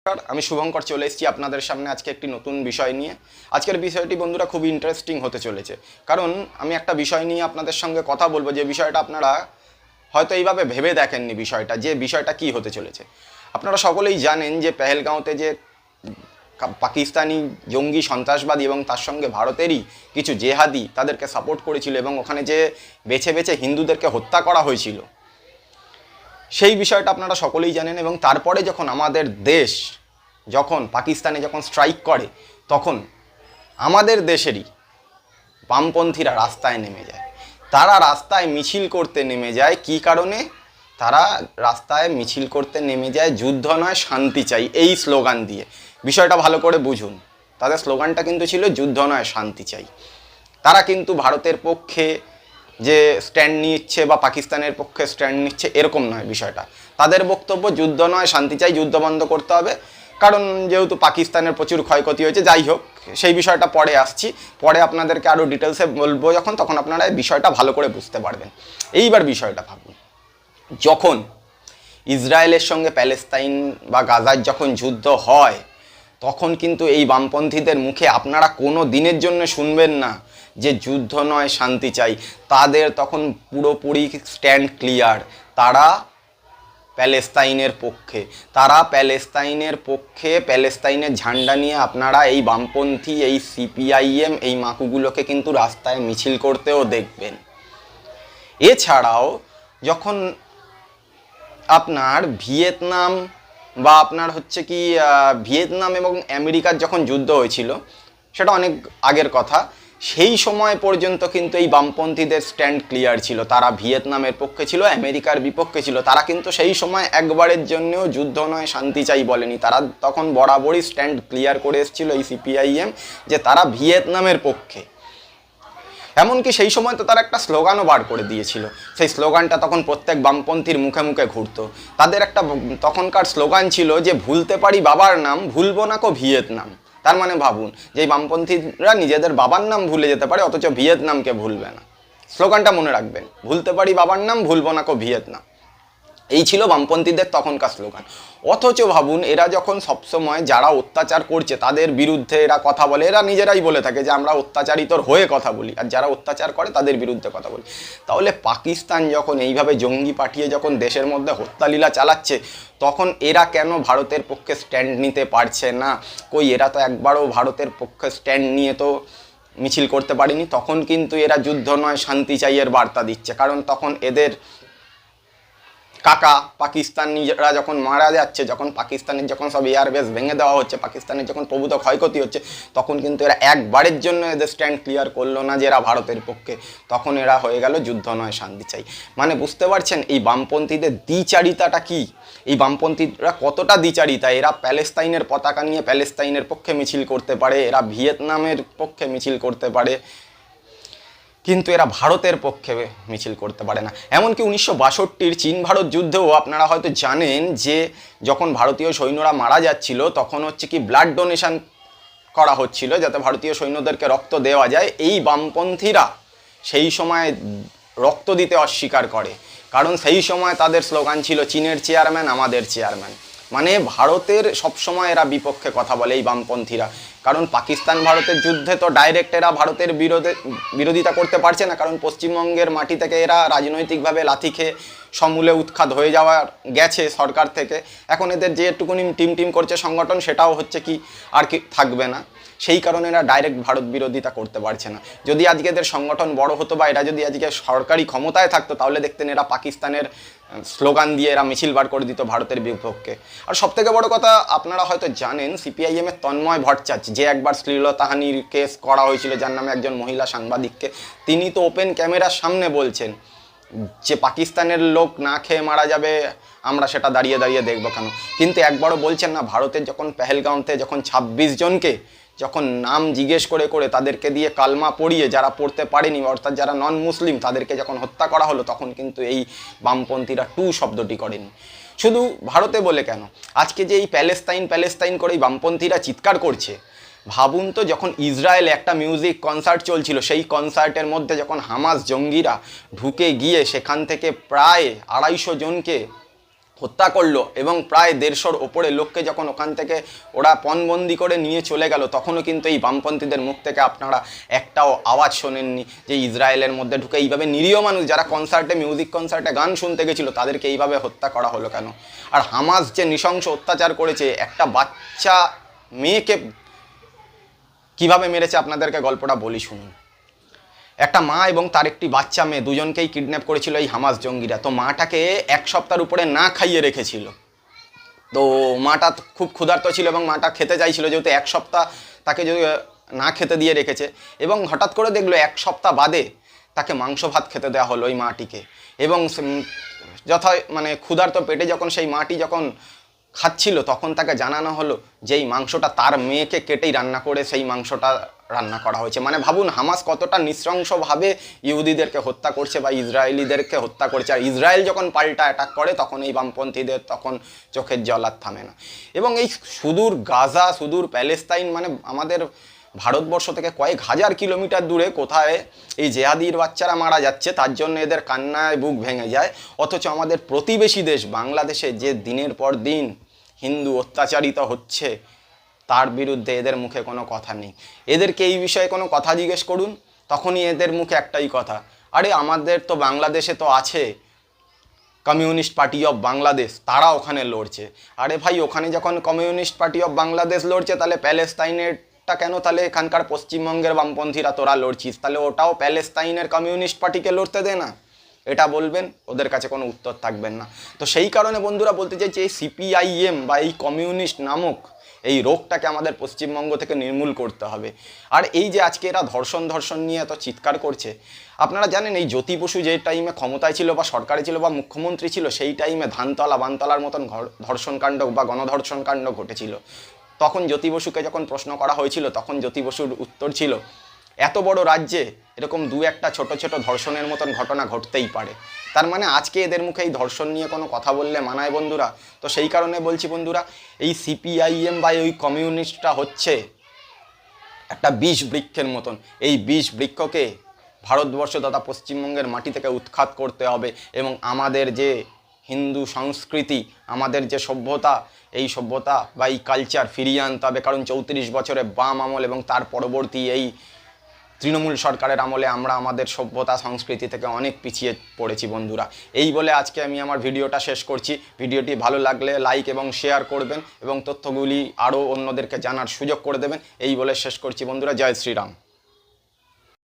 আমি শুভঙ্কর চলে এসেছি আপনাদের সামনে আজকে একটি নতুন বিষয় নিয়ে। আজকের বিষয়টি বন্ধুরা খুবই ইন্টারেস্টিং হতে চলেছে, কারণ আমি একটা বিষয় নিয়ে আপনাদের সঙ্গে কথা বলবো যে বিষয়টা আপনারা হয়তো এইভাবে ভেবে দেখেননি। বিষয়টা কি হতে চলেছে। আপনারা সকলেই জানেন যে পেহেলগাঁওতে যে পাকিস্তানি জঙ্গি সন্ত্রাসবাদী এবং তার সঙ্গে ভারতেরই কিছু জেহাদি তাদেরকে সাপোর্ট করেছিল এবং ওখানে যে বেছে বেছে হিন্দুদেরকে হত্যা করা হয়েছিল, সেই বিষয়টা আপনারা সকলেই জানেন। এবং তারপরে যখন আমাদের দেশ পাকিস্তানে স্ট্রাইক করে, তখন আমাদের দেশেরই বামপন্থীরা রাস্তায় নেমে যায়। তারা রাস্তায় মিছিল করতে নেমে যায় কী কারণে? তারা রাস্তায় মিছিল করতে নেমে যায় যুদ্ধ নয় শান্তি চাই এই স্লোগান দিয়ে। বিষয়টা ভালো করে বুঝুন, তাদের স্লোগানটা কিন্তু ছিল যুদ্ধ নয় শান্তি চাই। তারা কিন্তু ভারতের পক্ষে যে স্ট্যান্ড নিচ্ছে বা পাকিস্তানের পক্ষে স্ট্যান্ড নিচ্ছে এরকম নয় বিষয়টা। তাদের বক্তব্য যুদ্ধ নয় শান্তি চাই, যুদ্ধ বন্ধ করতে হবে, কারণ যেহেতু পাকিস্তানের প্রচুর ক্ষয়ক্ষতি হয়েছে। যাই হোক, সেই বিষয়টা পরে আসছি, পরে আপনাদেরকে আরও ডিটেলসে বলবো তখন আপনারা এই বিষয়টা ভালো করে বুঝতে পারবেন। এইবার বিষয়টা ভাবুন, যখন ইসরায়েলের সঙ্গে প্যালেস্তাইন বা গাজার যখন যুদ্ধ হয়, তখন কিন্তু এই বামপন্থীদের মুখে আপনারা কোনো দিনের জন্য শুনবেন না যে যুদ্ধ নয় শান্তি চাই। তাদের তখন পুরোপুরি স্ট্যান্ড ক্লিয়ার, তারা প্যালেস্তাইনের পক্ষে। প্যালেস্তাইনের ঝান্ডা নিয়ে আপনারা এই বামপন্থী, এই সিপিআইএম, এই মাকুগুলোকে কিন্তু রাস্তায় মিছিল করতেও দেখবেন। এছাড়াও যখন আপনার ভিয়েতনাম বা ভিয়েতনাম এবং আমেরিকার যখন যুদ্ধ হয়েছিল, সেটা অনেক আগের কথা, সেই সময় পর্যন্ত কিন্তু এই বামপন্থীদের স্ট্যান্ড ক্লিয়ার ছিল। তারা ভিয়েতনামের পক্ষে ছিল, আমেরিকার বিপক্ষে ছিল। তারা কিন্তু সেই সময় একবারের জন্যও যুদ্ধ নয় শান্তি চাই বলেনি। তারা তখন বরাবরই স্ট্যান্ড ক্লিয়ার করে এসেছিল এই সিপিআইএম, যে তারা ভিয়েতনামের পক্ষে। এমনকি সেই সময় তো তারা একটা স্লোগানও বার করে দিয়েছিল। সেই স্লোগানটা তখন প্রত্যেক বামপন্থীর মুখে মুখে ঘুরতো। তাদের একটা তখনকার স্লোগান ছিল যে ভুলতে পারি বাবার নাম, ভুলবো না কো ভিয়েতনাম। তার মানে ভাবুন, যে বামপন্থীরা নিজেদের বাবার নাম ভুলে যেতে পারে, অথচ ভিয়েতনামকে ভুলবে না। স্লোগানটা মনে রাখবেন, ভুলতে পারি বাবার নাম, ভুলবো না কো ভিয়েতনাম। এই ছিল বামপন্থীদের তখনকার স্লোগান। অথচ ভাবুন, এরা যখন সবসময় যারা অত্যাচার করছে তাদের বিরুদ্ধে এরা কথা বলে, এরা নিজেরাই বলে থাকে যে আমরা অত্যাচারিতর হয়ে কথা বলি, আর যারা অত্যাচার করে তাদের বিরুদ্ধে কথা বলি। তাহলে পাকিস্তান যখন এইভাবে জঙ্গি পাঠিয়ে যখন দেশের মধ্যে হত্যালীলা চালাচ্ছে, তখন এরা কেন ভারতের পক্ষে স্ট্যান্ড নিতে পারছে না? এরা তো একবারও ভারতের পক্ষে স্ট্যান্ড নিয়ে তো মিছিল করতে পারেনি। তখন কিন্তু এরা যুদ্ধ নয় শান্তি চাইয়ের বার্তা দিচ্ছে, কারণ তখন এদের কাকা পাকিস্তানিরা যখন মারা যাচ্ছে, যখন পাকিস্তানের সব এয়ারবেস ভেঙে দেওয়া হচ্ছে, পাকিস্তানের যখন প্রভূত ক্ষয়ক্ষতি হচ্ছে, তখন কিন্তু এরা একবারের জন্য এদের স্ট্যান্ড ক্লিয়ার করলো না যে এরা ভারতের পক্ষে। তখন এরা হয়ে গেল যুদ্ধ নয় শান্তি চাই। মানে বুঝতে পারছেন এই বামপন্থীদের দ্বিচারিতাটা কি? এই বামপন্থীরা কতটা দ্বিচারিতা। এরা প্যালেস্তাইনের পতাকা নিয়ে প্যালেস্তাইনের পক্ষে মিছিল করতে পারে, এরা ভিয়েতনামের পক্ষে মিছিল করতে পারে, কিন্তু এরা ভারতের পক্ষে মিছিল করতে পারে না। এমনকি 1962 চীন ভারত যুদ্ধেও আপনারা হয়তো জানেন যে যখন ভারতীয় সৈন্যরা মারা যাচ্ছিল, তখন ব্লাড ডোনেশন করা হচ্ছিল যাতে ভারতীয় সৈন্যদেরকে রক্ত দেওয়া যায়। এই বামপন্থীরা সেই সময় রক্ত দিতে অস্বীকার করে, কারণ সেই সময় তাদের স্লোগান ছিল চীনের চেয়ারম্যান আমাদের চেয়ারম্যান। মানে ভারতের সবসময় এরা বিপক্ষে কথা বলে এই বামপন্থীরা, কারণ পাকিস্তান ভারতের যুদ্ধে তো ডাইরেক্ট এরা ভারতের বিরোধিতা করতে পারছে না, কারণ পশ্চিমবঙ্গের মাটি থেকে এরা রাজনৈতিকভাবে লাথি খেয়ে সমূলে উৎখাত হয়ে যাওয়ার গেছে সরকার থেকে। এখন এদের যেটুকুনি টিম করছে সংগঠন, সেটাও আর কি থাকবে না। সেই কারণে এরা ডাইরেক্ট ভারত বিরোধিতা করতে পারছে না। যদি আজকে এদের সংগঠন বড় হতো বা এরা যদি আজকে সরকারি ক্ষমতায় থাকতো, তাহলে দেখতেন এরা পাকিস্তানের স্লোগান দিয়ে এরা মিছিল বার করে দিত ভারতের বিপক্ষে। আর সবথেকে বড় কথা, আপনারা হয়তো জানেন সিপিআইএমের তন্ময় ভট্টাচার্য, যে একবার শ্লীলতাহানির কেস করা হয়েছিল যার নামে একজন মহিলা সাংবাদিককে, তিনি তো ওপেন ক্যামেরার সামনে বলছেন যে পাকিস্তানের লোক না খেয়ে মারা যাবে, আমরা সেটা দাঁড়িয়ে দাঁড়িয়ে দেখবো কেন। কিন্তু একবারও বলছেন না ভারতের যখন পেহেলগাঁওতে 26 জনকে নাম জিজ্ঞেস করে করে তাদেরকে দিয়ে কালমা পড়িয়ে, যারা পড়তে পারেনি অর্থাৎ যারা নন মুসলিম, তাদেরকে যখন হত্যা করা হলো, তখন কিন্তু এই বামপন্থীরা টু শব্দটি করেনি। শুধু ভারতে বলে কেন, আজকে যে এই প্যালেস্তাইন করে এই বামপন্থীরা চিৎকার করছে, ভাবুন তো যখন ইসরায়েলে একটা মিউজিক কনসার্ট চলছিল, সেই কনসার্টের মধ্যে যখন হামাস জঙ্গিরা ঢুকে গিয়ে সেখান থেকে প্রায় 250 জনকে হত্যা করলো এবং প্রায় 150-র ওপরে লোককে যখন ওখান থেকে ওরা পণবন্দি করে নিয়ে চলে গেল, তখনও কিন্তু এই বামপন্থীদের মুখ থেকে আপনারা একটাও আওয়াজ শোনেননি যে ইসরায়েলের মধ্যে ঢুকে এইভাবে নিরীহ মানুষ যারা কনসার্টে, মিউজিক কনসার্টে গান শুনতে গেছিলো তাদেরকে এইভাবে হত্যা করা হলো কেন? আর হামাস যে নৃশংস অত্যাচার করেছে, একটা বাচ্চা মেয়েকে কিভাবে মেরেছে আপনাদেরকে গল্পটা বলি শুনুন। একটা মা এবং তার একটি বাচ্চা মেয়ে দুজনকেই কিডন্যাপ করেছিল এই হামাস জঙ্গিরা। তো মাটাকে 1 সপ্তাহের উপরে না খাইয়ে রেখেছিল। তো মাটা খুব ক্ষুধার্ত ছিল এবং মাটা খেতে চাইছিল, যেহেতু 1 সপ্তাহ তাকে যদি না খেতে দিয়ে রেখেছে, এবং হঠাৎ করে দেখলো 1 সপ্তাহ বাদে তাকে মাংস ভাত খেতে দেওয়া হলো ওই মাটিকে। এবং মানে ক্ষুধার্ত পেটে যখন সেই মাটি যখন খাচ্ছিল, তখন তাকে জানানো হলো যে এই মাংসটা তার মেয়েকে কেটেই রান্না করে সেই মাংসটা রান্না করা হয়েছে। মানে ভাবুন হামাস কতটা নৃশংসভাবে ইহুদিদেরকে হত্যা করছে বা ইসরায়েলিদেরকে হত্যা করছে। আর ইসরায়েল যখন পাল্টা অ্যাটাক করে তখন এই বামপন্থীদের তখন চোখের জল আর থামে না। এবং এই সুদূর গাজা, সুদূর প্যালেস্তাইন, মানে আমাদের ভারতবর্ষ থেকে কয়েক হাজার কিলোমিটার দূরে কোথায় এই জেহাদির বাচ্চারা মারা যাচ্ছে, তার জন্য এদের কান্নায় বুক ভেঙে যায়। অথচ আমাদের প্রতিবেশী দেশ বাংলাদেশে যে দিনের পর দিন হিন্দু অত্যাচারিত হচ্ছে, তার বিরুদ্ধে এদের মুখে কোনো কথা নেই। এদেরকে এই বিষয়ে কোনো কথা জিজ্ঞেস করুন, তখনই এদের মুখে একটাই কথা, আরে আমাদের তো বাংলাদেশে তো আছে কমিউনিস্ট পার্টি অফ বাংলাদেশ, তারা ওখানে লড়ছে। আরে ভাই, ওখানে যখন কমিউনিস্ট পার্টি অফ বাংলাদেশ লড়ছে, তাহলে প্যালেস্তাইনেরটা কেন? তাহলে এখানকার পশ্চিমবঙ্গের বামপন্থীরা তোরা লড়ছিস, তাহলে ওটাও প্যালেস্তাইনের কমিউনিস্ট পার্টিকে লড়তে দে না। এটা বলবেন, ওদের কাছে কোনো উত্তর থাকবেন না। তো সেই কারণে বন্ধুরা বলতে চাইছি, এই সিপিআইএম বা এই কমিউনিস্ট নামক এই রোগটাকে আমাদের পশ্চিমবঙ্গ থেকে নির্মূল করতে হবে। আর এই যে আজকে এরা ধর্ষণ নিয়ে এত চিৎকার করছে, আপনারা জানেন এই জ্যোতি বসু যে টাইমে ক্ষমতায় ছিল বা সরকারে ছিল বা মুখ্যমন্ত্রী ছিল, সেই টাইমে ধানতলা বানতলার মতন ধর্ষণকাণ্ড বা গণধর্ষণকাণ্ড ঘটেছিল। তখন জ্যোতি বসুকে যখন প্রশ্ন করা হয়েছিল, তখন জ্যোতি বসুর উত্তর ছিল, এত বড় রাজ্যে এরকম 2-1টা ছোট ছোট ধর্ষণের মতন ঘটনা ঘটতেই পারে। তার মানে আজকে এদের মুখে এই ধর্ষণ নিয়ে কোনো কথা বললে মানায় বন্ধুরা? তো সেই কারণে বলছি বন্ধুরা, এই সিপিআইএম বা ওই কমিউনিস্টটা হচ্ছে একটা বিষ বৃক্ষের মতন। এই বিষ বৃক্ষকে ভারতবর্ষ তথা পশ্চিমবঙ্গের মাটি থেকে উৎখাত করতে হবে এবং আমাদের যে হিন্দু সংস্কৃতি, আমাদের যে সভ্যতা, এই সভ্যতা বা এই কালচার ফিরিয়ে আনতে হবে। কারণ 34 বছরে বাম আমল এবং তার পরবর্তী এই তৃণমূল সরকারের আমলে আমরা আমাদের সভ্যতা সংস্কৃতি থেকে অনেক পিছিয়ে পড়েছি বন্ধুরা। এই বলে আজকে আমি আমার ভিডিওটা শেষ করছি। ভিডিওটি ভালো লাগলে লাইক এবং শেয়ার করবেন এবং তথ্যগুলি আরও অন্যদেরকে জানার সুযোগ করে দেবেন। এই বলে শেষ করছি বন্ধুরা। জয় শ্রীরাম।